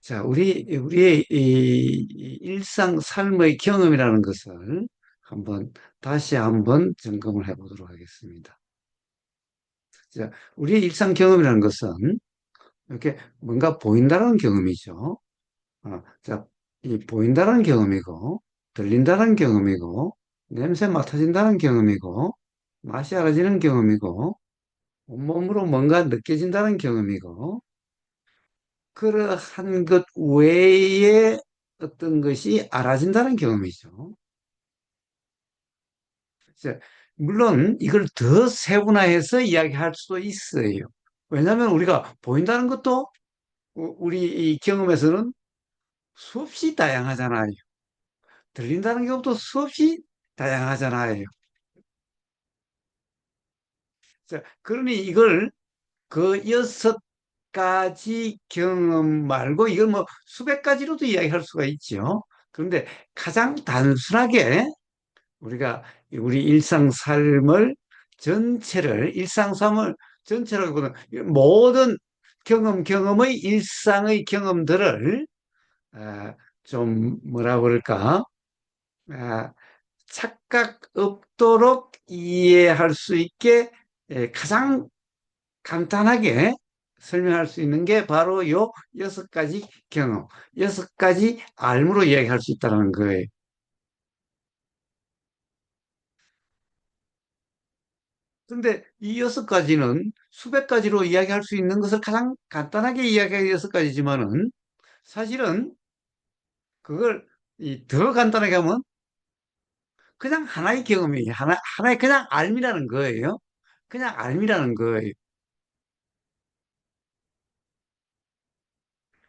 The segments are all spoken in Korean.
자, 우리의 이 일상 삶의 경험이라는 것을 다시 한번 점검을 해보도록 하겠습니다. 자, 우리의 일상 경험이라는 것은 이렇게 뭔가 보인다는 경험이죠. 자, 이 보인다는 경험이고, 들린다는 경험이고, 냄새 맡아진다는 경험이고, 맛이 알아지는 경험이고, 온몸으로 뭔가 느껴진다는 경험이고, 그러한 것 외에 어떤 것이 알아진다는 경험이죠. 이제 물론 이걸 더 세분화해서 이야기할 수도 있어요. 왜냐하면 우리가 보인다는 것도 우리 이 경험에서는 수없이 다양하잖아요. 들린다는 경우도 수없이 다양하잖아요. 자, 그러니 이걸 그 여섯 가지 경험 말고 이걸 뭐 수백 가지로도 이야기할 수가 있죠. 그런데 가장 단순하게 우리가 우리 일상 삶을 일상 삶을 전체라기보다는 모든 경험의 일상의 경험들을 아, 좀 뭐라 그럴까 아, 착각 없도록 이해할 수 있게 가장 간단하게 설명할 수 있는 게 바로 요 여섯 가지 경험, 여섯 가지 알무로 이야기할 수 있다는 거예요. 근데 이 여섯 가지는 수백 가지로 이야기할 수 있는 것을 가장 간단하게 이야기하기 여섯 가지지만은 사실은 그걸 더 간단하게 하면 그냥 하나의 경험이에요. 하나의 그냥 알미라는 거예요. 그냥 알미라는 거예요.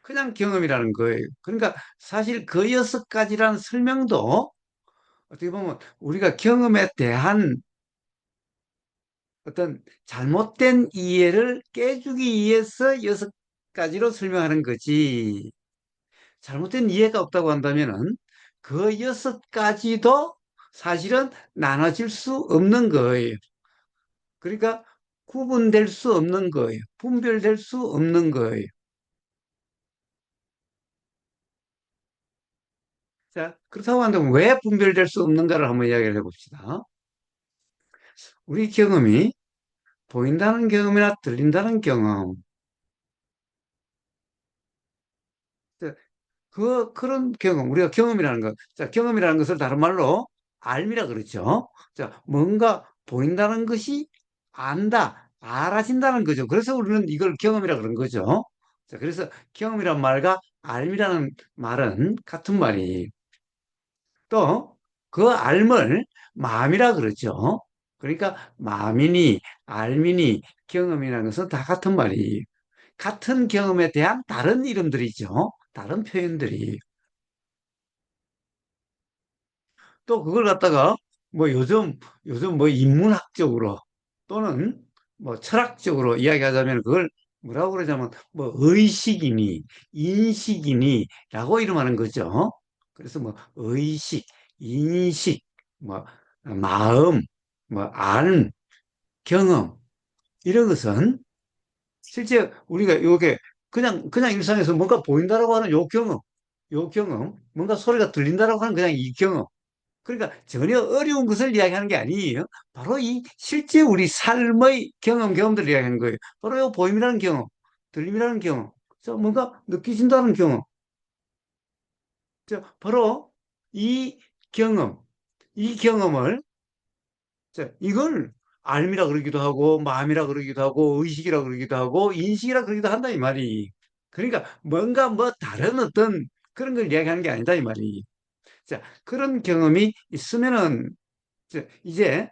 그냥 경험이라는 거예요. 그러니까 사실 그 여섯 가지라는 설명도 어떻게 보면 우리가 경험에 대한 어떤 잘못된 이해를 깨주기 위해서 여섯 가지로 설명하는 거지. 잘못된 이해가 없다고 한다면은 그 여섯 가지도 사실은 나눠질 수 없는 거예요. 그러니까 구분될 수 없는 거예요. 분별될 수 없는 거예요. 자, 그렇다고 한다면 왜 분별될 수 없는가를 한번 이야기를 해봅시다. 우리 경험이 보인다는 경험이나 들린다는 경험, 그런 경험, 우리가 경험이라는 것, 자, 경험이라는 것을 다른 말로 알미라 그러죠. 자, 뭔가 보인다는 것이 알아진다는 거죠. 그래서 우리는 이걸 경험이라 그런 거죠. 자, 그래서 경험이란 말과 알미라는 말은 같은 말이 또 그 알을 마음이라 그러죠. 그러니까 마음이니 알미니 경험이라는 것은 다 같은 말이 같은 경험에 대한 다른 이름들이죠. 다른 표현들이. 또 그걸 갖다가 뭐 요즘 뭐 인문학적으로 또는 뭐 철학적으로 이야기하자면 그걸 뭐라고 그러자면 뭐 의식이니 인식이니라고 이름하는 거죠. 그래서 뭐 의식, 인식, 뭐 마음, 뭐 안, 경험 이런 것은 실제 우리가 요게 그냥 일상에서 뭔가 보인다라고 하는 요 경험, 뭔가 소리가 들린다라고 하는 그냥 이 경험 그러니까 전혀 어려운 것을 이야기하는 게 아니에요. 바로 이 실제 우리 삶의 경험들을 이야기하는 거예요. 바로 이 보임이라는 경험, 들림이라는 경험, 뭔가 느껴진다는 경험. 바로 이 경험, 이 경험을 이걸 알미라 그러기도 하고 마음이라 그러기도 하고 의식이라 그러기도 하고 인식이라 그러기도 한다 이 말이. 그러니까 뭔가 뭐 다른 어떤 그런 걸 이야기하는 게 아니다 이 말이. 자, 그런 경험이 있으면은 이제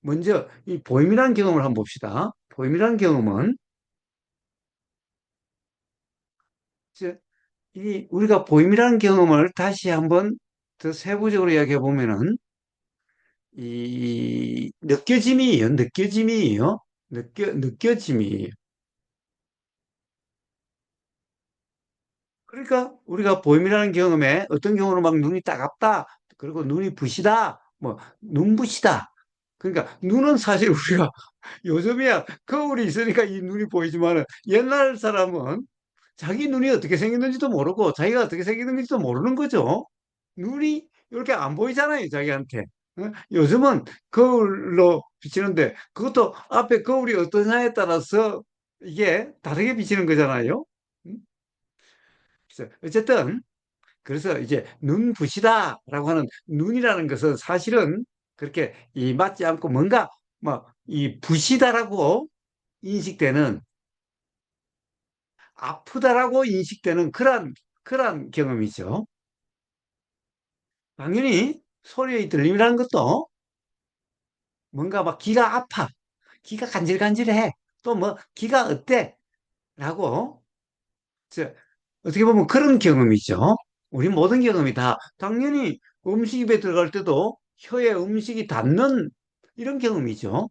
먼저 이 보임이라는 경험을 한번 봅시다. 보임이라는 경험은 이제 이 우리가 보임이라는 경험을 다시 한번 더 세부적으로 이야기해 보면은 이 느껴짐이에요. 느껴짐이에요. 그러니까 우리가 보임이라는 경험에 어떤 경우는 막 눈이 따갑다, 그리고 눈이 부시다, 뭐 눈부시다. 그러니까 눈은 사실 우리가 요즘이야 거울이 있으니까 이 눈이 보이지만 옛날 사람은 자기 눈이 어떻게 생겼는지도 모르고 자기가 어떻게 생겼는지도 모르는 거죠. 눈이 이렇게 안 보이잖아요, 자기한테. 요즘은 거울로 비치는데 그것도 앞에 거울이 어떠냐에 따라서 이게 다르게 비치는 거잖아요. 음? 그래서 어쨌든 그래서 이제 눈부시다라고 하는 눈이라는 것은 사실은 그렇게 이 맞지 않고 뭔가 뭐 이 부시다라고 인식되는 아프다라고 인식되는 그런 경험이죠. 당연히 소리의 들림이라는 것도 뭔가 막 귀가 아파, 귀가 간질간질해, 또 뭐 귀가 어때? 라고 저, 어떻게 보면 그런 경험이죠. 우리 모든 경험이 다 당연히 음식 입에 들어갈 때도 혀에 음식이 닿는 이런 경험이죠.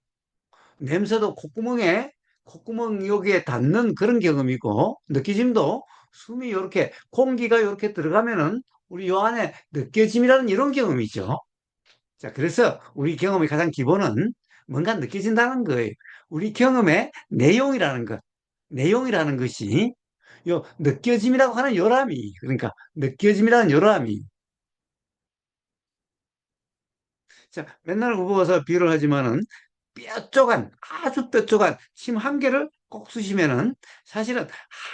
냄새도 콧구멍 여기에 닿는 그런 경험이고, 느끼짐도 숨이 이렇게, 공기가 이렇게 들어가면은 우리 요 안에 느껴짐이라는 이런 경험이죠. 자, 그래서 우리 경험의 가장 기본은 뭔가 느껴진다는 거예요. 우리 경험의 내용이라는 것이 요 느껴짐이라고 하는 요람이, 그러니까 느껴짐이라는 요람이. 자, 맨날 구부어서 비유를 하지만은 뾰족한, 아주 뾰족한 침 한 개를 꼭 쑤시면은 사실은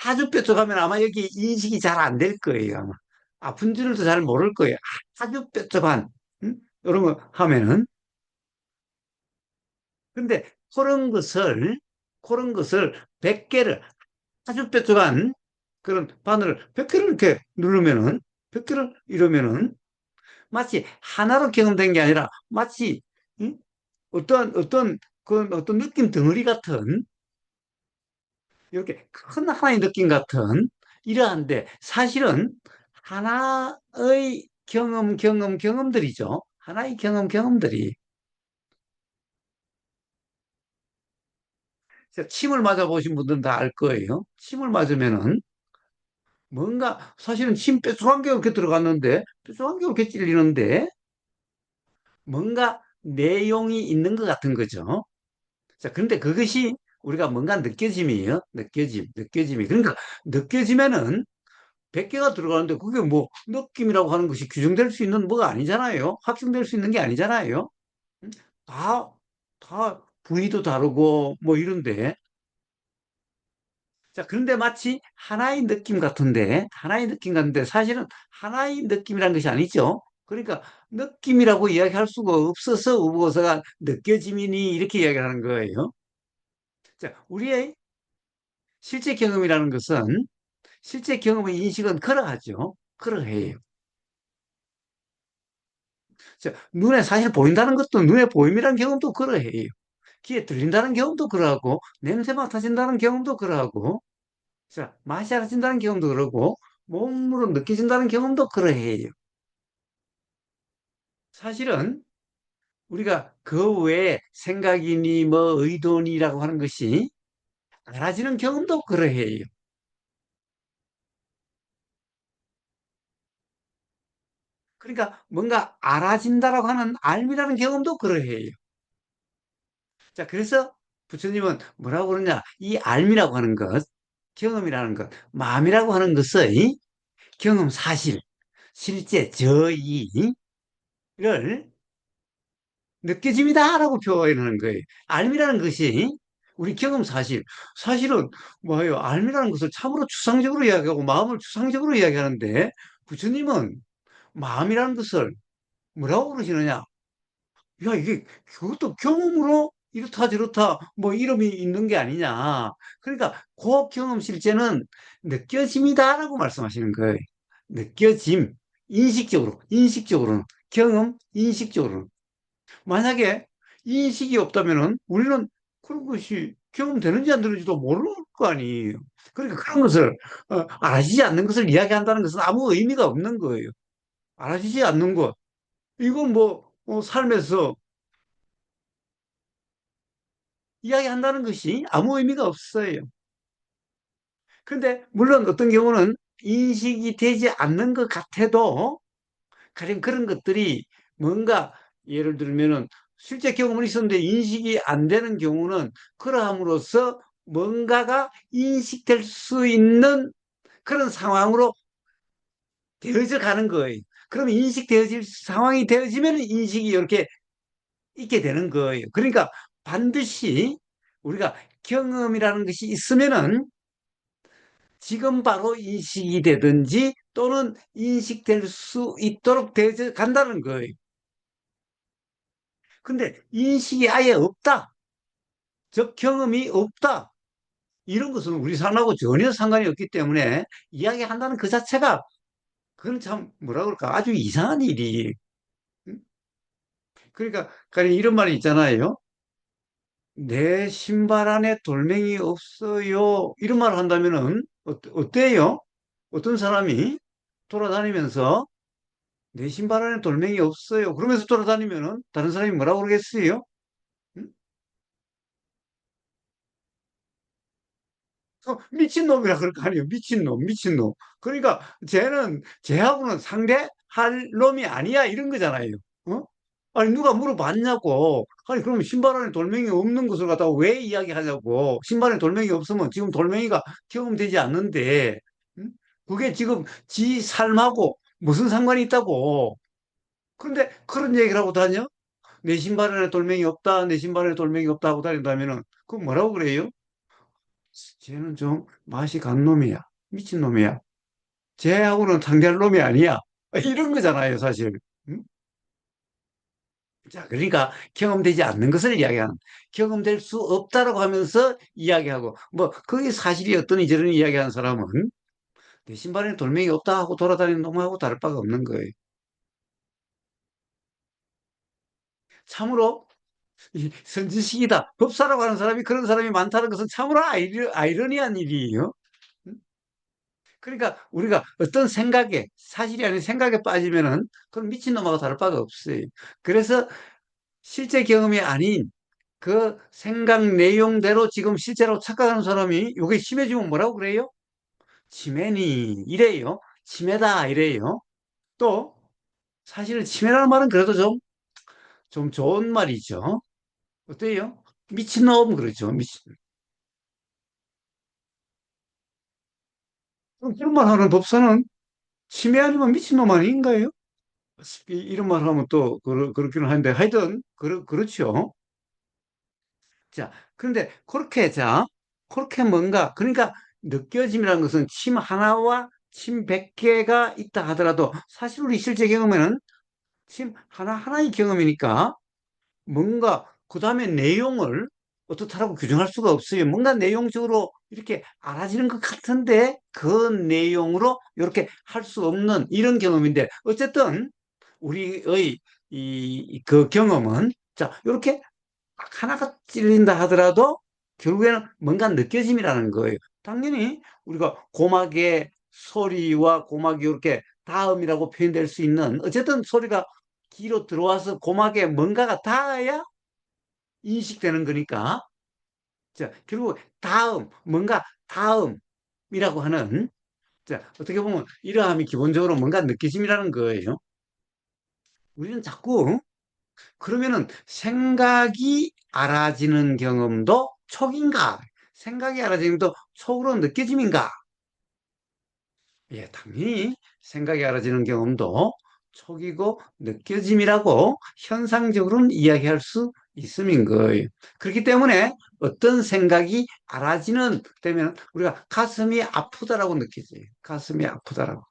아주 뾰족하면 아마 여기 인식이 잘 안 될 거예요. 아마. 아픈 줄도 잘 모를 거예요. 아주 뾰족한, 이런 거 하면은. 근데 그런 것을 100개를 아주 뾰족한 그런 바늘을 100개를 이렇게 누르면은 100개를 이러면은 마치 하나로 경험된 게 아니라 마치 응? 어떤 느낌 덩어리 같은 이렇게 큰 하나의 느낌 같은 이러한데 사실은 하나의 경험들이죠. 하나의 경험들이. 침을 맞아보신 분들은 다 알 거예요. 침을 맞으면은 뭔가 사실은 침 뾰족한 게 이렇게 들어갔는데 뾰족한 게 이렇게 찔리는데 뭔가 내용이 있는 것 같은 거죠. 자, 그런데 그것이 우리가 뭔가 느껴짐이에요. 느껴짐이. 그러니까 느껴지면은 100개가 들어가는데 그게 뭐 느낌이라고 하는 것이 규정될 수 있는 뭐가 아니잖아요. 확정될 수 있는 게 아니잖아요. 음? 다, 다 부위도 다르고 뭐 이런데. 자, 그런데 마치 하나의 느낌 같은데 사실은 하나의 느낌이라는 것이 아니죠. 그러니까 느낌이라고 이야기할 수가 없어서 우버서가 느껴짐이니 이렇게 이야기하는 거예요. 자, 우리의 실제 경험이라는 것은 실제 경험의 인식은 그러하죠. 그러해요. 자, 눈에 사실 보인다는 것도 눈에 보임이라는 경험도 그러해요. 귀에 들린다는 경험도 그러하고 냄새 맡아진다는 경험도 그러하고 자, 맛이 알아진다는 경험도 그러고 몸으로 느껴진다는 경험도 그러해요. 사실은 우리가 그 외에 생각이니 뭐 의도니라고 하는 것이 알아지는 경험도 그러해요. 그러니까 뭔가 알아진다라고 하는 알미라는 경험도 그러해요. 자, 그래서 부처님은 뭐라고 그러냐? 이 알미라고 하는 것, 경험이라는 것, 마음이라고 하는 것의 경험 사실, 실제 저의를 느껴집니다라고 표현하는 거예요. 알미라는 것이 우리 경험 사실, 사실은 뭐예요? 알미라는 것을 참으로 추상적으로 이야기하고 마음을 추상적으로 이야기하는데 부처님은 마음이라는 것을 뭐라고 그러시느냐? 야, 이게 그것도 경험으로 이렇다 저렇다 뭐 이름이 있는 게 아니냐. 그러니까 그 경험 실제는 느껴짐이다라고 말씀하시는 거예요. 느껴짐, 인식적으로는 경험, 인식적으로는. 만약에 인식이 없다면은 우리는 그런 것이 경험되는지 안 되는지도 모를 거 아니에요. 그러니까 그런 것을 알아지지 않는 것을 이야기한다는 것은 아무 의미가 없는 거예요. 알아지지 않는 것. 이건 뭐 삶에서 이야기한다는 것이 아무 의미가 없어요. 그런데 물론 어떤 경우는 인식이 되지 않는 것 같아도 가령 그런 것들이 뭔가 예를 들면은 실제 경험은 있었는데 인식이 안 되는 경우는 그러함으로써 뭔가가 인식될 수 있는 그런 상황으로 되어져 가는 거예요. 그럼 인식되어질 상황이 되어지면 인식이 이렇게 있게 되는 거예요. 그러니까 반드시 우리가 경험이라는 것이 있으면은 지금 바로 인식이 되든지 또는 인식될 수 있도록 되어져 간다는 거예요. 근데 인식이 아예 없다. 즉 경험이 없다. 이런 것은 우리 삶하고 전혀 상관이 없기 때문에 이야기한다는 그 자체가 그건 참 뭐라 그럴까 아주 이상한 일이. 그러니까 이런 말이 있잖아요. 내 신발 안에 돌멩이 없어요. 이런 말을 한다면은 어때요? 어떤 사람이 돌아다니면서 내 신발 안에 돌멩이 없어요. 그러면서 돌아다니면은 다른 사람이 뭐라고 그러겠어요? 응? 미친놈이라 그럴 거 아니에요. 미친놈, 미친놈. 그러니까 쟤는 쟤하고는 상대할 놈이 아니야. 이런 거잖아요. 어? 아니, 누가 물어봤냐고. 아니, 그럼 신발 안에 돌멩이 없는 것을 갖다가 왜 이야기하냐고. 신발에 돌멩이 없으면 지금 돌멩이가 경험되지 않는데, 응? 그게 지금 지 삶하고 무슨 상관이 있다고. 그런데 그런 얘기를 하고 다녀? 내 신발 안에 돌멩이 없다, 내 신발 안에 돌멩이 없다 하고 다닌다면은, 그건 뭐라고 그래요? 쟤는 좀 맛이 간 놈이야. 미친 놈이야. 쟤하고는 상대할 놈이 아니야. 이런 거잖아요, 사실. 응? 자, 그러니까 경험되지 않는 것을 이야기하는, 경험될 수 없다라고 하면서 이야기하고, 뭐, 그게 사실이 어떠니 저러니 이야기하는 사람은 내 신발에 돌멩이 없다 하고 돌아다니는 놈하고 다를 바가 없는 거예요. 참으로 이 선지식이다. 법사라고 하는 사람이 그런 사람이 많다는 것은 참으로 아이러니한 일이에요. 응? 그러니까 우리가 어떤 생각에, 사실이 아닌 생각에 빠지면은 그건 미친놈하고 다를 바가 없어요. 그래서 실제 경험이 아닌 그 생각 내용대로 지금 실제로 착각하는 사람이 이게 심해지면 뭐라고 그래요? 치매니 이래요. 치매다 이래요. 또 사실은 치매라는 말은 그래도 좀 좋은 말이죠. 어때요? 미친놈 그러죠. 미친. 그럼 그런 말 하는 법사는 치매 아니면 미친놈 아닌가요? 이런 말 하면 또 그렇기는 한데 하여튼 그렇죠. 자, 그런데 그렇게 뭔가, 그러니까 느껴짐이라는 것은 침 하나와 침 100개가 있다 하더라도 사실 우리 실제 경험에는 침 하나하나의 경험이니까 뭔가 그 다음에 내용을 어떻다라고 규정할 수가 없어요. 뭔가 내용적으로 이렇게 알아지는 것 같은데 그 내용으로 이렇게 할 수 없는 이런 경험인데 어쨌든 우리의 그 경험은 자, 이렇게 딱 하나가 찔린다 하더라도 결국에는 뭔가 느껴짐이라는 거예요. 당연히 우리가 고막의 소리와 고막이 이렇게 다음이라고 표현될 수 있는 어쨌든 소리가 귀로 들어와서 고막에 뭔가가 닿아야 인식되는 거니까 자, 결국 뭔가 다음이라고 하는 자, 어떻게 보면 이러함이 기본적으로 뭔가 느껴짐이라는 거예요. 우리는 자꾸 그러면은 생각이 알아지는 경험도 촉인가? 생각이 알아지는 것도 촉으로 느껴짐인가? 예, 당연히 생각이 알아지는 경험도 촉이고 느껴짐이라고 현상적으로는 이야기할 수 있음인 거예요. 그렇기 때문에 어떤 생각이 알아지는 때면 우리가 가슴이 아프다라고 느끼지. 가슴이 아프다라고.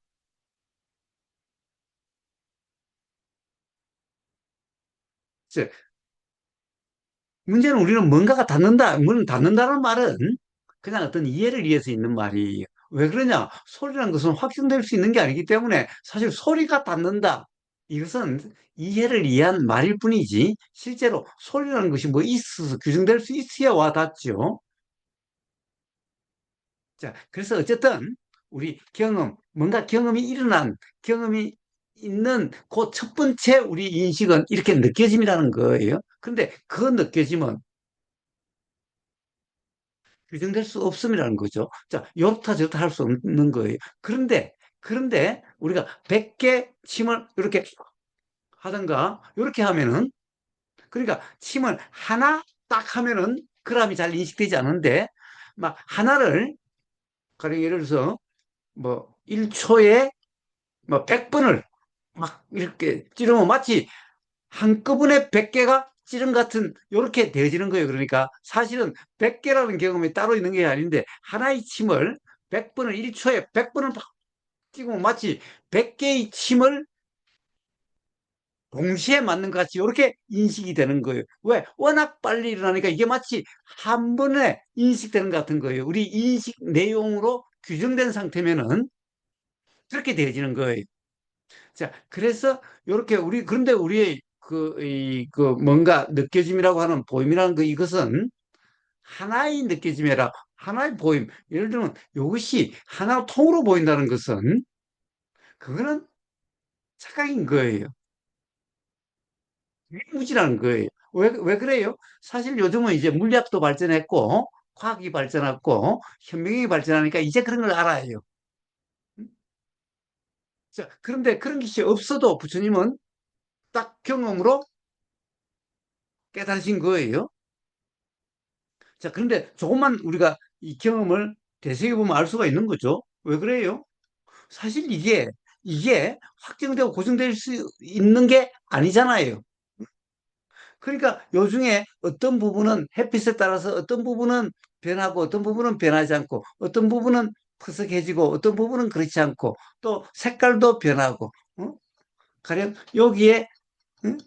이제 문제는 우리는 뭔가가 닿는다. 물론 닿는다는 말은 그냥 어떤 이해를 위해서 있는 말이에요. 왜 그러냐? 소리라는 것은 확정될 수 있는 게 아니기 때문에 사실 소리가 닿는다. 이것은 이해를 위한 말일 뿐이지 실제로 소리라는 것이 뭐 있어서 규정될 수 있어야 와 닿죠. 자, 그래서 어쨌든 우리 뭔가 경험이 일어난 경험이 있는 그 첫 번째 우리 인식은 이렇게 느껴짐이라는 거예요. 근데 그 느껴짐은 규정될 수 없음이라는 거죠. 자, 요렇다 저렇다 할 수 없는 거예요. 그런데 우리가 100개 침을 이렇게 하든가 이렇게 하면은 그러니까 침을 하나 딱 하면은 그람이 잘 인식되지 않는데 막 하나를 가령 예를 들어서 뭐 1초에 뭐 100번을 막 이렇게 찌르면 마치 한꺼번에 100개가 찌른 같은 이렇게 되어지는 거예요. 그러니까 사실은 100개라는 경험이 따로 있는 게 아닌데 하나의 침을 100번을 1초에 100번을 찍으면 마치 100개의 침을 동시에 맞는 것 같이 이렇게 인식이 되는 거예요. 왜? 워낙 빨리 일어나니까 이게 마치 한 번에 인식되는 것 같은 거예요. 우리 인식 내용으로 규정된 상태면은 그렇게 되어지는 거예요. 자, 그래서 이렇게 그런데 우리의 그 뭔가 느껴짐이라고 하는 보임이라는 거 이것은 하나의 느껴짐이라 하나의 보임. 예를 들면 이것이 하나 통으로 보인다는 것은 그거는 착각인 거예요. 무지라는 거예요. 왜 그래요? 사실 요즘은 이제 물리학도 발전했고, 과학이 발전했고, 현명이 발전하니까 이제 그런 걸 알아요. 자, 그런데 그런 것이 없어도 부처님은 딱 경험으로 깨달으신 거예요. 자, 그런데 조금만 우리가 이 경험을 되새겨보면 알 수가 있는 거죠. 왜 그래요? 사실 이게 확정되고 고정될 수 있는 게 아니잖아요. 그러니까 요중에 어떤 부분은 햇빛에 따라서 어떤 부분은 변하고 어떤 부분은 변하지 않고 어떤 부분은 퍼석해지고 어떤 부분은 그렇지 않고 또 색깔도 변하고 어? 가령 여기에 응?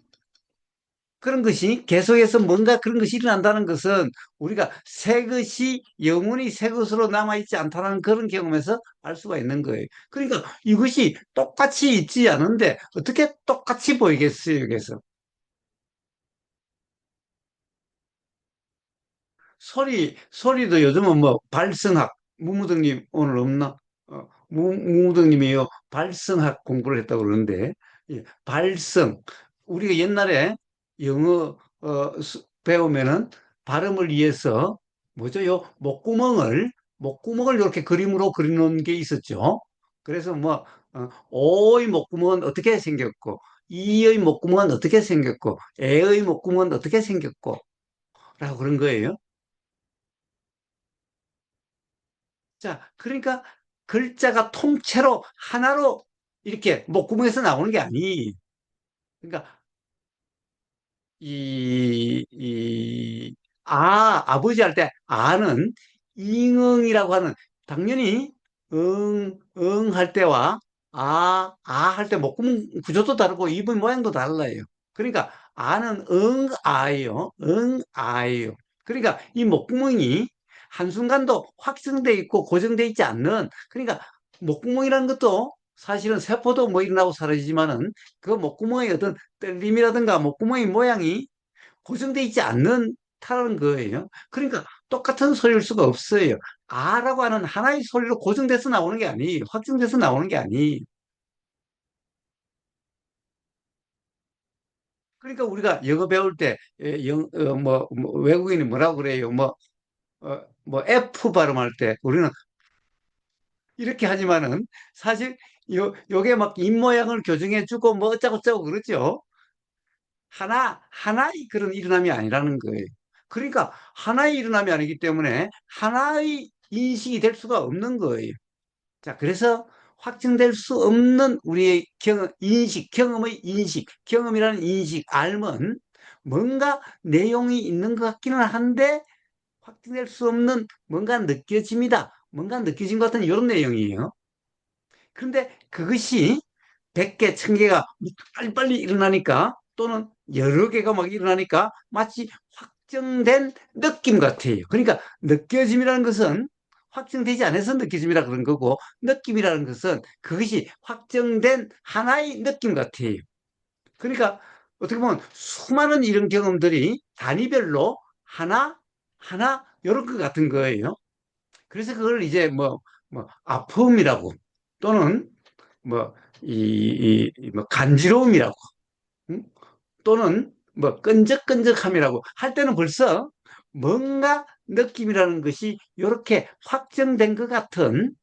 그런 것이 계속해서 뭔가 그런 것이 일어난다는 것은 우리가 새 것이 영원히 새 것으로 남아있지 않다는 그런 경험에서 알 수가 있는 거예요. 그러니까 이것이 똑같이 있지 않은데 어떻게 똑같이 보이겠어요, 여기서. 소리도 요즘은 뭐 발성학, 무무등님 오늘 없나? 무무등님이요. 발성학 공부를 했다고 그러는데, 예, 발성. 우리가 옛날에 영어 배우면은 발음을 위해서 뭐죠? 목구멍을 이렇게 그림으로 그리는 게 있었죠. 그래서 뭐, 오의 목구멍은 어떻게 생겼고, 이의 목구멍은 어떻게 생겼고, 애의 목구멍은 어떻게 생겼고, 라고 그런 거예요. 자, 그러니까 글자가 통째로 하나로 이렇게 목구멍에서 나오는 게 아니. 그러니까 아버지 할 때 아는 잉응이라고 하는 당연히 응 할 때와 할 때 목구멍 구조도 다르고 입의 모양도 달라요. 그러니까 아는 아예요. 아예요. 그러니까 이 목구멍이 한순간도 확정돼 있고 고정돼 있지 않는 그러니까 목구멍이라는 것도 사실은 세포도 뭐 일어나고 사라지지만은 그 목구멍의 어떤 떨림이라든가 목구멍의 모양이 고정돼 있지 않는다는 거예요. 그러니까 똑같은 소리일 수가 없어요. 아라고 하는 하나의 소리로 고정돼서 나오는 게 아니에요. 확정돼서 나오는 게 아니에요. 그러니까 우리가 영어 배울 때 외국인이 뭐라고 그래요? 뭐 F 발음할 때 우리는 이렇게 하지만은 사실 요게 막 입모양을 교정해주고 뭐 어쩌고저쩌고 그러죠. 하나의 그런 일어남이 아니라는 거예요. 그러니까 하나의 일어남이 아니기 때문에 하나의 인식이 될 수가 없는 거예요. 자, 그래서 확증될 수 없는 우리의 경험의 인식, 경험이라는 인식, 알은 뭔가 내용이 있는 것 같기는 한데 확증될 수 없는 뭔가 느껴짐이다. 뭔가 느껴진 것 같은 이런 내용이에요. 그런데 그것이 100개, 1000개가 빨리빨리 일어나니까 또는 여러 개가 막 일어나니까 마치 확정된 느낌 같아요. 그러니까 느껴짐이라는 것은 확정되지 않아서 느껴짐이라 그런 거고 느낌이라는 것은 그것이 확정된 하나의 느낌 같아요. 그러니까 어떻게 보면 수많은 이런 경험들이 단위별로 하나, 하나, 이런 것 같은 거예요. 그래서 그걸 이제 뭐 아픔이라고 또는 뭐, 뭐 간지러움이라고, 응? 또는 뭐 끈적끈적함이라고 할 때는 벌써 뭔가 느낌이라는 것이 이렇게 확정된 것 같은,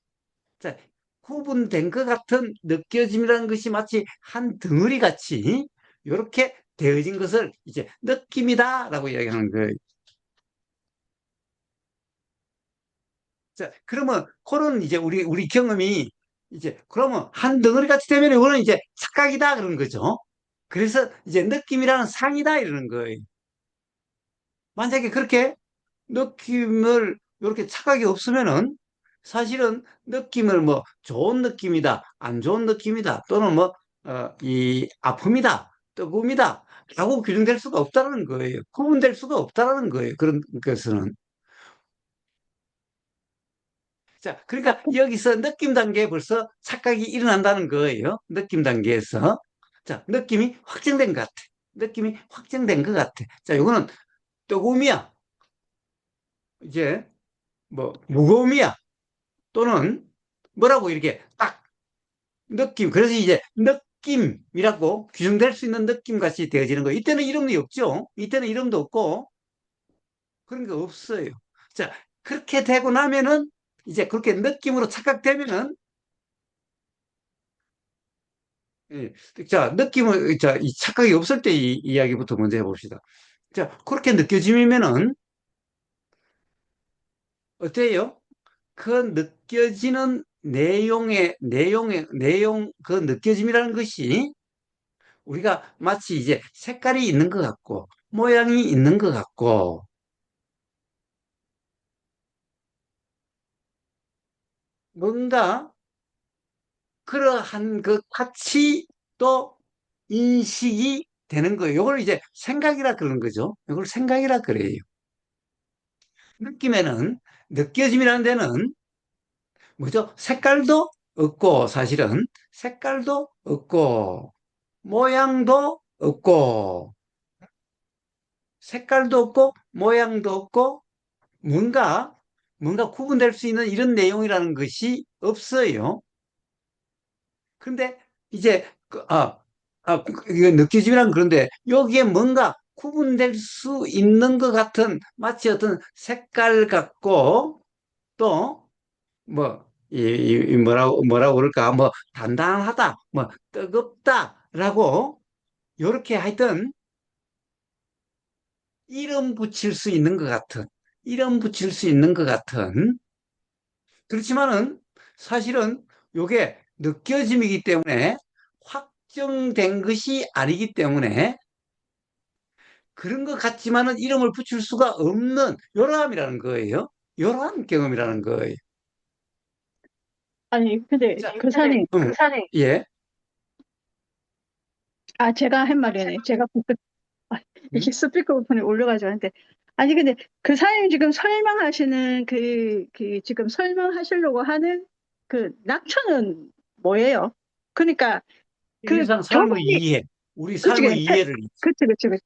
자, 구분된 것 같은 느껴짐이라는 것이 마치 한 덩어리 같이 이렇게 되어진 것을 이제 느낌이다라고 이야기하는 거예요. 자, 그러면 그런 이제 우리 경험이 이제 그러면 한 덩어리 같이 되면 이거는 이제 착각이다 그러는 거죠. 그래서 이제 느낌이라는 상이다 이러는 거예요. 만약에 그렇게 느낌을 이렇게 착각이 없으면은 사실은 느낌을 뭐 좋은 느낌이다, 안 좋은 느낌이다, 또는 뭐, 이 아픔이다, 뜨거움이다 라고 규정될 수가 없다는 거예요. 구분될 수가 없다는 거예요. 그런 것은. 자, 그러니까 여기서 느낌 단계에 벌써 착각이 일어난다는 거예요. 느낌 단계에서. 자, 느낌이 확정된 것 같아. 느낌이 확정된 것 같아. 자, 이거는 뜨거움이야. 이제 뭐 무거움이야. 또는 뭐라고 이렇게 딱 느낌. 그래서 이제 느낌이라고 규정될 수 있는 느낌 같이 되어지는 거예요. 이때는 이름이 없죠. 이때는 이름도 없고 그런 게 없어요. 자, 그렇게 되고 나면은 이제 그렇게 느낌으로 착각되면은 예. 자, 느낌을, 자, 이 착각이 없을 때 이 이야기부터 먼저 해봅시다. 자, 그렇게 느껴지면은, 어때요? 그 느껴지는 내용, 그 느껴짐이라는 것이 우리가 마치 이제 색깔이 있는 것 같고, 모양이 있는 것 같고, 뭔가 그러한 그 같이 또 인식이 되는 거예요. 이걸 이제 생각이라 그러는 거죠. 이걸 생각이라 그래요. 느낌에는, 느껴짐이라는 데는 뭐죠? 색깔도 없고, 사실은 색깔도 없고, 모양도 없고, 색깔도 없고, 모양도 없고, 뭔가 구분될 수 있는 이런 내용이라는 것이 없어요. 근데 이제, 이거 느껴짐이란 그런데 여기에 뭔가 구분될 수 있는 것 같은 마치 어떤 색깔 같고, 또 뭐, 뭐라고 그럴까, 뭐, 단단하다, 뭐, 뜨겁다라고, 요렇게 하여튼, 이름 붙일 수 있는 것 같은, 이름 붙일 수 있는 것 같은, 그렇지만은, 사실은 요게 느껴짐이기 때문에, 확정된 것이 아니기 때문에, 그런 것 같지만은 이름을 붙일 수가 없는 요러함이라는 거예요. 요러한 경험이라는 거예요. 아니, 근데 자, 교사님, 예. 아, 제가 한 말이네. 제가 아, 이게 음? 스피커폰에 올려가지고 하는데. 아니, 근데 그 사장님 지금 설명하시는 지금 설명하시려고 하는 그 낙천은 뭐예요? 그러니까 그 일상 삶의 교훈이, 이해, 우리 그치, 삶의 이해를, 그치, 그치, 그치.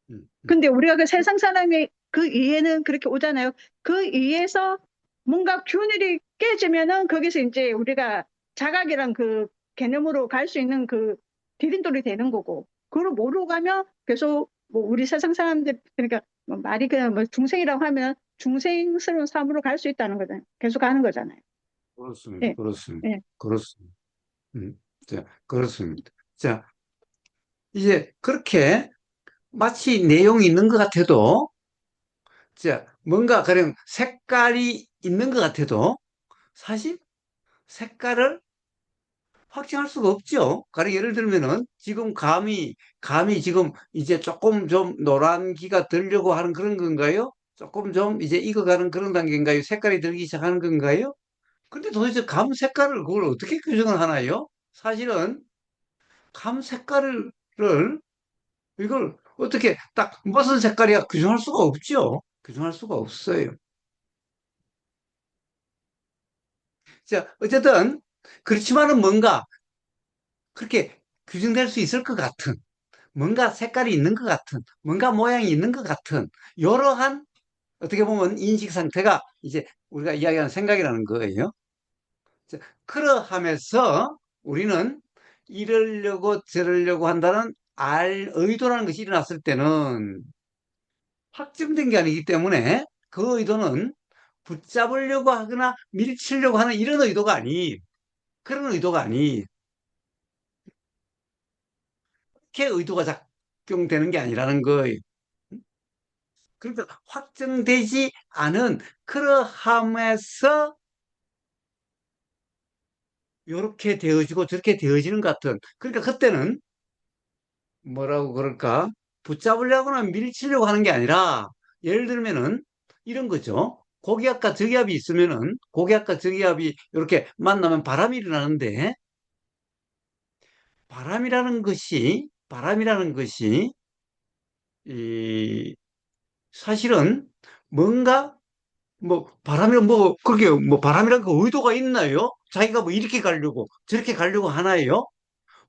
음, 음. 근데 우리가 그 세상 사람의 그 이해는 그렇게 오잖아요. 그 이해에서 뭔가 균일이 깨지면은 거기서 이제 우리가 자각이란 그 개념으로 갈 수 있는 그 디딤돌이 되는 거고, 그걸 모르고 가면 계속 뭐 우리 세상 사람들, 그러니까 뭐 말이 그냥 뭐 중생이라고 하면 중생스러운 삶으로 갈 수 있다는 거잖아요. 계속 가는 거잖아요. 그렇습니다. 예, 그렇습니다. 예. 그렇습니다. 자, 그렇습니다. 자, 이제 그렇게 마치 내용이 있는 것 같아도, 자, 뭔가 그런 색깔이 있는 것 같아도, 사실 색깔을 확증할 수가 없죠. 가령 예를 들면은 지금 감이 지금 이제 조금 좀 노란기가 들려고 하는 그런 건가요? 조금 좀 이제 익어가는 그런 단계인가요? 색깔이 들기 시작하는 건가요? 근데 도대체 감 색깔을 그걸 어떻게 규정을 하나요? 사실은 감 색깔을 이걸 어떻게 딱 무슨 색깔이야 규정할 수가 없죠. 규정할 수가 없어요. 자, 어쨌든 그렇지만은 뭔가 그렇게 규정될 수 있을 것 같은 뭔가 색깔이 있는 것 같은 뭔가 모양이 있는 것 같은 이러한 어떻게 보면 인식 상태가 이제 우리가 이야기하는 생각이라는 거예요. 자, 그러하면서 우리는 이러려고 저러려고 한다는 의도라는 것이 일어났을 때는 확정된 게 아니기 때문에 그 의도는 붙잡으려고 하거나 밀치려고 하는 이런 의도가 아니, 그런 의도가 아니, 그렇게 의도가 작용되는 게 아니라는 거예요. 그러니까 확정되지 않은 그러함에서 이렇게 되어지고 저렇게 되어지는 것 같은. 그러니까 그때는 뭐라고 그럴까? 붙잡으려거나 밀치려고 하는 게 아니라 예를 들면은 이런 거죠. 고기압과 저기압이 있으면은 고기압과 저기압이 이렇게 만나면 바람이 일어나는데 바람이라는 것이 이 사실은 뭔가 뭐 바람이란 뭐 그게 뭐 바람이란 그 의도가 있나요? 자기가 뭐 이렇게 가려고 저렇게 가려고 하나요?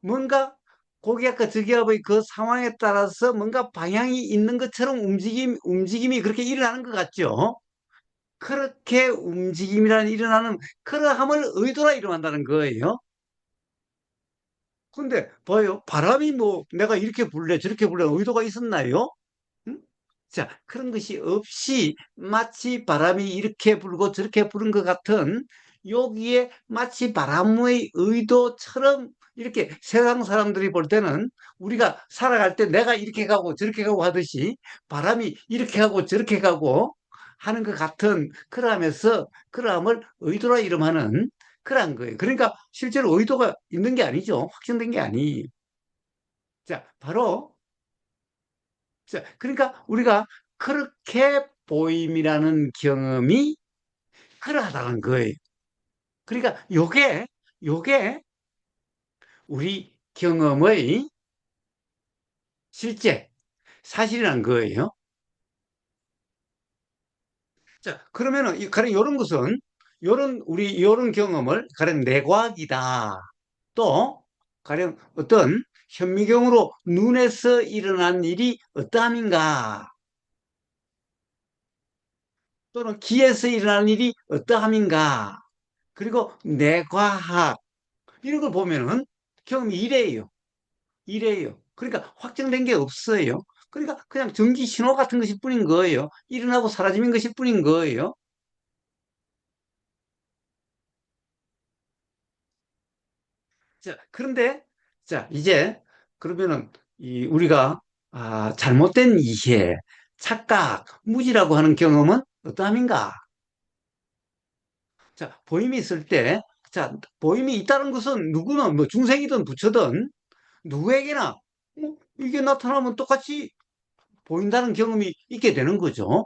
뭔가 고기압과 저기압의 그 상황에 따라서 뭔가 방향이 있는 것처럼 움직임이 그렇게 일어나는 것 같죠? 그렇게 움직임이란 일어나는 그러함을 의도라 이름한다는 거예요. 근데 봐요. 바람이 뭐 내가 이렇게 불래 저렇게 불래 의도가 있었나요? 응? 자, 그런 것이 없이 마치 바람이 이렇게 불고 저렇게 부는 것 같은 여기에 마치 바람의 의도처럼 이렇게 세상 사람들이 볼 때는 우리가 살아갈 때 내가 이렇게 가고 저렇게 가고 하듯이 바람이 이렇게 가고 저렇게 가고 하는 것 같은 그러하면서 그러함을 의도라 이름하는 그러한 거예요. 그러니까 실제로 의도가 있는 게 아니죠. 확정된 게 아니에요. 자, 바로 자, 그러니까 우리가 그렇게 보임이라는 경험이 그러하다는 거예요. 그러니까 요게 우리 경험의 실제 사실이란 거예요. 자, 그러면은 가령 이런 것은 요런 경험을 가령 내과학이다. 또 가령 어떤 현미경으로 눈에서 일어난 일이 어떠함인가? 또는 귀에서 일어난 일이 어떠함인가? 그리고 내과학 이런 걸 보면은 경험이 이래요. 이래요. 그러니까 확정된 게 없어요. 그러니까 그냥 전기 신호 같은 것일 뿐인 거예요. 일어나고 사라지는 것일 뿐인 거예요. 자, 그런데 자, 이제 그러면은 우리가 잘못된 이해, 착각, 무지라고 하는 경험은 어떠함인가? 자, 보임이 있을 때, 자, 보임이 있다는 것은 누구는 뭐 중생이든 부처든 누구에게나 이게 나타나면 똑같이 보인다는 경험이 있게 되는 거죠.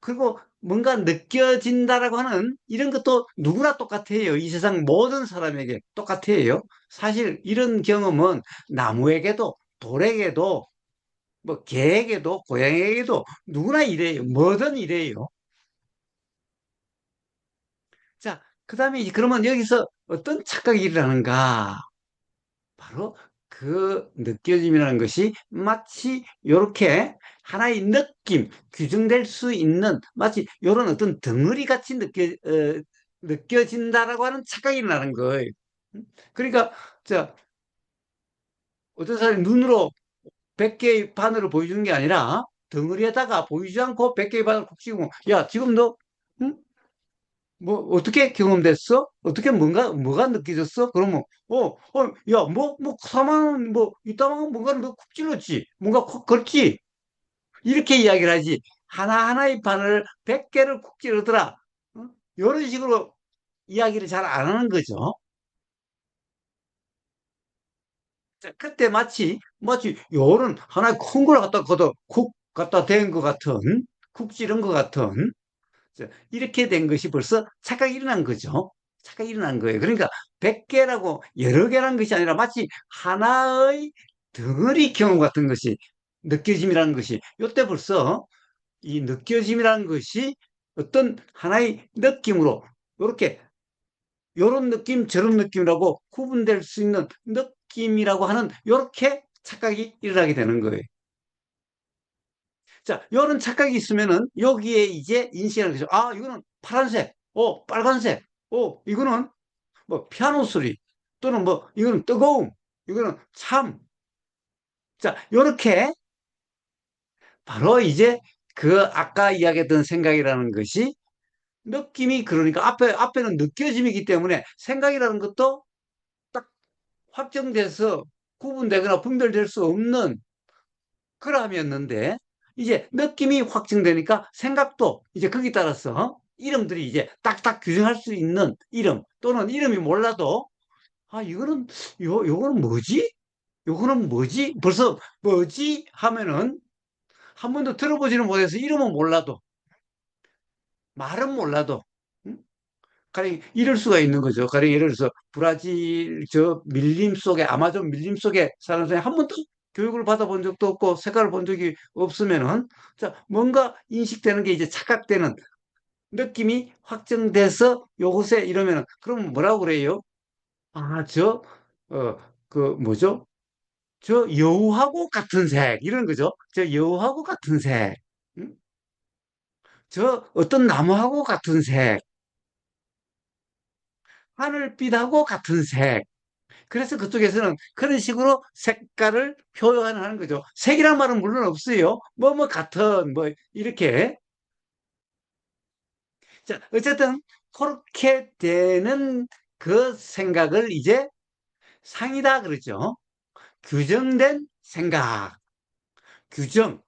그리고 뭔가 느껴진다라고 하는 이런 것도 누구나 똑같아요. 이 세상 모든 사람에게 똑같아요. 사실 이런 경험은 나무에게도 돌에게도 뭐 개에게도 고양이에게도 누구나 이래요. 뭐든 이래요. 자, 그다음에 그러면 여기서 어떤 착각이 일어나는가? 바로 그 느껴짐이라는 것이 마치 이렇게 하나의 느낌, 규정될 수 있는 마치 이런 어떤 덩어리 같이 느껴진다라고 하는 착각이 일어나는 거예요. 그러니까, 자, 어떤 사람이 눈으로 100개의 바늘을 보여주는 게 아니라 덩어리에다가 보이지 않고 100개의 바늘을 콕 찍으면, 야, 지금 너, 응? 뭐 어떻게 경험됐어? 어떻게 뭐가 느껴졌어? 그러면 야, 사망은 뭐 이따만 뭔가를 너쿡 찔렀지, 뭔가 콕 걸지 이렇게 이야기를 하지. 하나하나의 바늘 100개를 쿡 찌르더라. 어? 이런 식으로 이야기를 잘 안 하는 거죠. 자, 그때 마치 요런 하나의 큰 걸 갖다 걷어 쿡 갖다 댄 것 같은 쿡 찌른 것 같은 자, 이렇게 된 것이 벌써 착각이 일어난 거죠. 착각이 일어난 거예요. 그러니까 100개라고 여러 개라는 것이 아니라 마치 하나의 덩어리 경험 같은 것이 느껴짐이라는 것이 이때 벌써 이 느껴짐이라는 것이 어떤 하나의 느낌으로 이렇게 이런 느낌 저런 느낌이라고 구분될 수 있는 느낌이라고 하는 이렇게 착각이 일어나게 되는 거예요. 자, 이런 착각이 있으면은 여기에 이제 인식하는 거죠. 아, 이거는 파란색, 빨간색, 이거는 뭐 피아노 소리, 또는 뭐 이거는 뜨거움, 이거는 참. 자, 이렇게 바로 이제 그 아까 이야기했던 생각이라는 것이 느낌이 그러니까 앞에는 느껴짐이기 때문에 생각이라는 것도 딱 확정돼서 구분되거나 분별될 수 없는 그러함이었는데 이제 느낌이 확증되니까 생각도 이제 거기 따라서 이름들이 이제 딱딱 규정할 수 있는 이름 또는 이름이 몰라도 아, 이거는, 요거는 뭐지? 요거는 뭐지? 벌써 뭐지? 하면은 한 번도 들어보지는 못해서 이름은 몰라도 말은 몰라도 응? 가령 이럴 수가 있는 거죠. 가령 예를 들어서 브라질 저 밀림 속에 아마존 밀림 속에 사는 사람이 한 번도 교육을 받아본 적도 없고 색깔을 본 적이 없으면은 자 뭔가 인식되는 게 이제 착각되는 느낌이 확정돼서 요것에 이러면은 그럼 뭐라고 그래요? 아, 그 뭐죠? 저 여우하고 같은 색 이런 거죠. 저 여우하고 같은 색, 응? 저 어떤 나무하고 같은 색, 하늘빛하고 같은 색. 그래서 그쪽에서는 그런 식으로 색깔을 표현하는 거죠. 색이란 말은 물론 없어요. 뭐 같은 뭐 이렇게. 자, 어쨌든 그렇게 되는 그 생각을 이제 상이다 그러죠. 규정된 생각. 규정,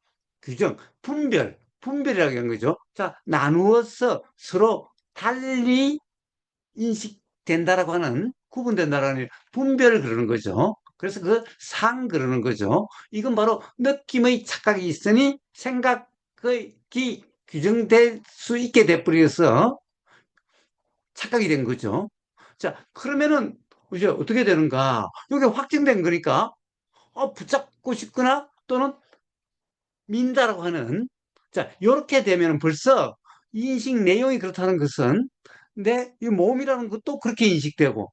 분별이라고 하는 거죠. 자, 나누어서 서로 달리 인식된다라고 하는, 구분된다라는 분별을 그러는 거죠. 그래서 그 상 그러는 거죠. 이건 바로 느낌의 착각이 있으니 생각의 규정될 수 있게 돼버려서 착각이 된 거죠. 자, 그러면은 이제 어떻게 되는가? 이게 확정된 거니까 붙잡고 싶거나 또는 민다라고 하는 자, 이렇게 되면 벌써 인식 내용이 그렇다는 것은 내 이 몸이라는 것도 그렇게 인식되고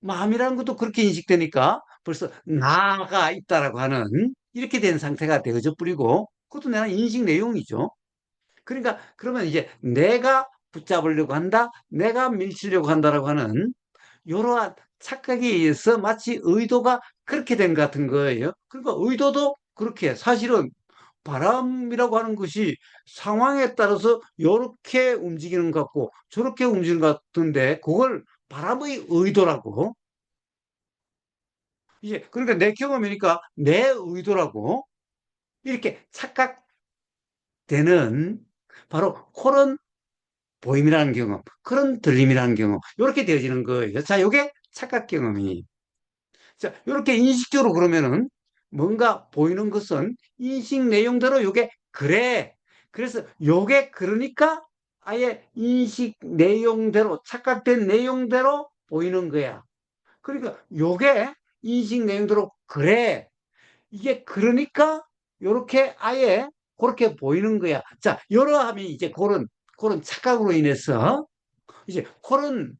마음이라는 것도 그렇게 인식되니까 벌써 나가 있다라고 하는 이렇게 된 상태가 되어져 버리고 그것도 내가 인식 내용이죠. 그러니까 그러면 이제 내가 붙잡으려고 한다, 내가 밀치려고 한다라고 하는 이러한 착각에 의해서 마치 의도가 그렇게 된 것 같은 거예요. 그러니까 의도도 그렇게 사실은 바람이라고 하는 것이 상황에 따라서 이렇게 움직이는 것 같고 저렇게 움직이는 것 같은데 그걸 바람의 의도라고 이제 그러니까 내 경험이니까 내 의도라고 이렇게 착각되는 바로 그런 보임이라는 경험, 그런 들림이라는 경험 이렇게 되어지는 거예요. 자, 이게 착각 경험이 자, 이렇게 인식적으로 그러면은 뭔가 보이는 것은 인식 내용대로 요게 그래. 그래서 요게 그러니까 아예 인식 내용대로 착각된 내용대로 보이는 거야. 그러니까 요게 인식 내용대로 그래. 이게 그러니까 요렇게 아예 그렇게 보이는 거야. 자, 여러함이 이제 그런 착각으로 인해서 이제 그런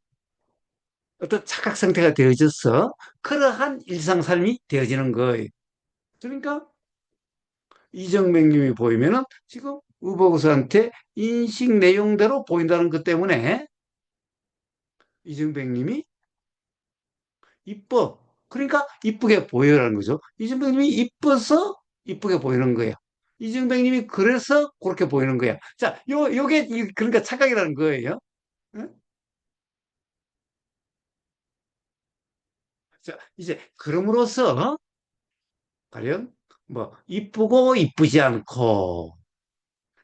어떤 착각 상태가 되어져서 그러한 일상 삶이 되어지는 거예요. 그러니까 이정명님이 보이면은 지금 우보고사한테 인식 내용대로 보인다는 것 때문에 이정백님이 이뻐. 그러니까 이쁘게 보여라는 거죠. 이정백님이 이뻐서 이쁘게 보이는 거예요. 이정백님이 그래서 그렇게 보이는 거야. 자, 요게 그러니까 착각이라는 거예요. 응? 자, 이제 그럼으로써 과연 뭐 이쁘고 이쁘지 않고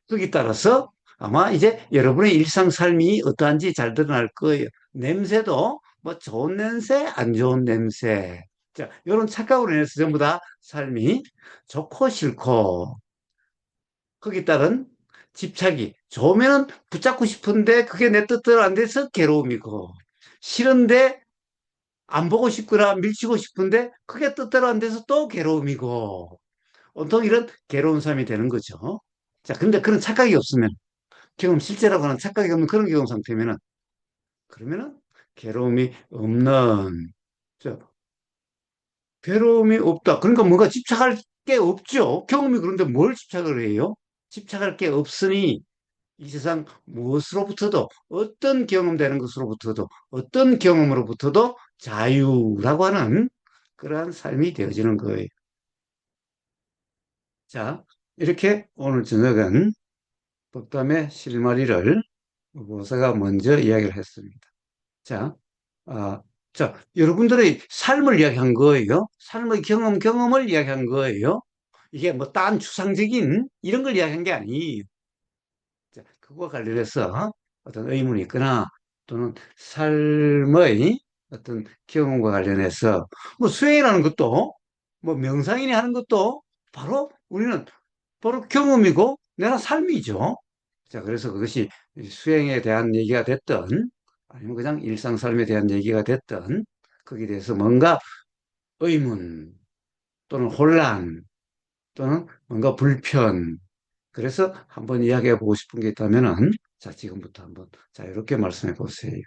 거기에 따라서 아마 이제 여러분의 일상 삶이 어떠한지 잘 드러날 거예요. 냄새도 뭐 좋은 냄새, 안 좋은 냄새. 자, 이런 착각으로 인해서 전부 다 삶이 좋고 싫고 거기에 따른 집착이 좋으면 붙잡고 싶은데 그게 내 뜻대로 안 돼서 괴로움이고 싫은데 안 보고 싶거나 밀치고 싶은데 그게 뜻대로 안 돼서 또 괴로움이고 온통 이런 괴로운 삶이 되는 거죠. 자, 근데 그런 착각이 없으면 경험 실제라고 하는 착각이 없는 그런 경험 상태면은 그러면은 괴로움이 없는 저 괴로움이 없다. 그러니까 뭔가 집착할 게 없죠. 경험이 그런데 뭘 집착을 해요? 집착할 게 없으니 이 세상 무엇으로부터도 어떤 경험되는 것으로부터도 어떤 경험으로부터도 자유라고 하는 그러한 삶이 되어지는 거예요. 자, 이렇게 오늘 저녁은덕담의 실마리를 모사가 먼저 이야기를 했습니다. 자, 아, 자, 여러분들의 삶을 이야기한 거예요. 삶의 경험을 이야기한 거예요. 이게 뭐 딴 추상적인 이런 걸 이야기한 게 아니. 자, 그거와 관련해서 어떤 의문이 있거나 또는 삶의 어떤 경험과 관련해서 뭐 수행이라는 것도 뭐 명상이니 하는 것도 바로 우리는 바로 경험이고 내가 삶이죠. 자, 그래서 그것이 수행에 대한 얘기가 됐든 아니면 그냥 일상 삶에 대한 얘기가 됐든 거기에 대해서 뭔가 의문 또는 혼란 또는 뭔가 불편 그래서 한번 이야기해 보고 싶은 게 있다면은 자, 지금부터 한번 자, 이렇게 말씀해 보세요.